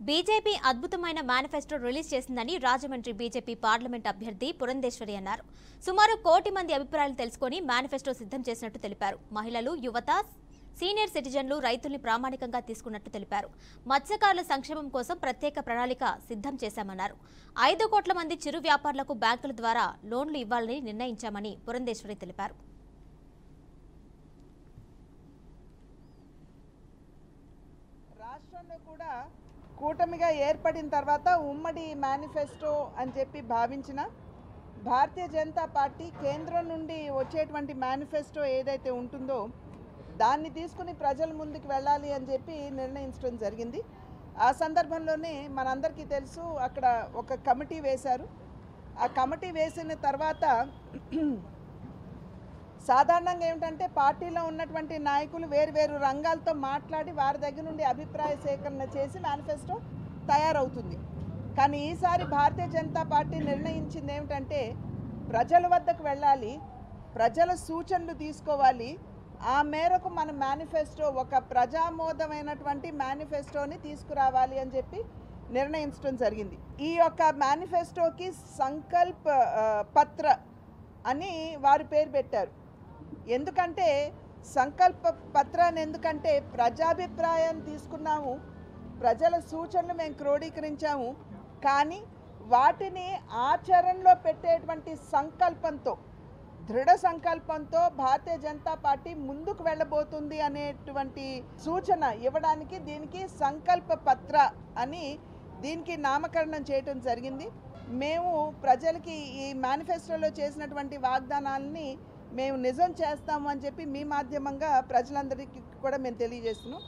BJP అద్భుతమైన manifesto release చేసిందని Rajahmundry BJP parliament అభ్యర్థి పురంధేశ్వరి అన్నారు. సుమారు 1 కోటి మంది అభిప్రాయాలు తెలుసుకొని మేనిఫెస్టో సిద్ధం చేసినట్టు తెలిపారు. మహిళలు, యువత, సీనియర్ సిటిజన్లు, రైతుల్ని ప్రామాణికంగా తీసుకున్నట్టు తెలిపారు. మత్స్యకారుల సంక్షేమం కోసం ప్రత్యేక ప్రణాళిక సిద్ధం చేశామన్నారు. 5 కోట్ల మంది చిరు వ్యాపారులకు బ్యాంకుల ద్వారా లోన్లు ఇవ్వాలని నిర్ణయించామని పురంధేశ్వరి తెలిపారు. రాష్ట్రంలో కూడా కూటమిగా ఏర్పడిన తర్వాత ఉమ్మడి మేనిఫెస్టో అని చెప్పి భావించిన భారతీయ జనతా పార్టీ కేంద్రం నుండి వచ్చేటువంటి మేనిఫెస్టో ఏదైతే ఉంటుందో దాన్ని తీసుకుని ప్రజల ముందుకు వెళ్ళాలి అని చెప్పి నిర్ణయించడం జరిగింది. ఆ సందర్భంలోనే మనందరికీ తెలుసు, అక్కడ ఒక కమిటీ వేశారు. ఆ కమిటీ వేసిన తర్వాత సాధారణంగా ఏమిటంటే పార్టీలో ఉన్నటువంటి నాయకులు వేరు రంగాలతో మాట్లాడి వారి దగ్గర నుండి అభిప్రాయ సేకరణ చేసి మేనిఫెస్టో తయారవుతుంది. కానీ ఈసారి భారతీయ జనతా పార్టీ నిర్ణయించింది ఏమిటంటే ప్రజల వద్దకు వెళ్ళాలి, ప్రజల సూచనలు తీసుకోవాలి, ఆ మేరకు మన మేనిఫెస్టో ఒక ప్రజామోదమైనటువంటి మేనిఫెస్టోని తీసుకురావాలి అని చెప్పి నిర్ణయించడం జరిగింది. ఈ యొక్క మేనిఫెస్టోకి సంకల్ప్ పత్ర అని వారి పేరు పెట్టారు. ఎందుకంటే సంకల్ప పత్రాన్ని ఎందుకంటే ప్రజాభిప్రాయాన్ని తీసుకున్నాము, ప్రజల సూచనలు మేము క్రోడీకరించాము, కానీ వాటిని ఆచరణలో పెట్టేటువంటి సంకల్పంతో, దృఢ సంకల్పంతో భారతీయ జనతా పార్టీ ముందుకు వెళ్ళబోతుంది అనేటువంటి సూచన ఇవ్వడానికి దీనికి సంకల్ప పత్ర అని దీనికి నామకరణం చేయటం జరిగింది. మేము ప్రజలకి ఈ మేనిఫెస్టోలో చేసినటువంటి వాగ్దానాలని మేము నిజం చేస్తాము అని చెప్పి మీ మాధ్యమంగా ప్రజలందరికీ కూడా మేము తెలియజేస్తున్నాం.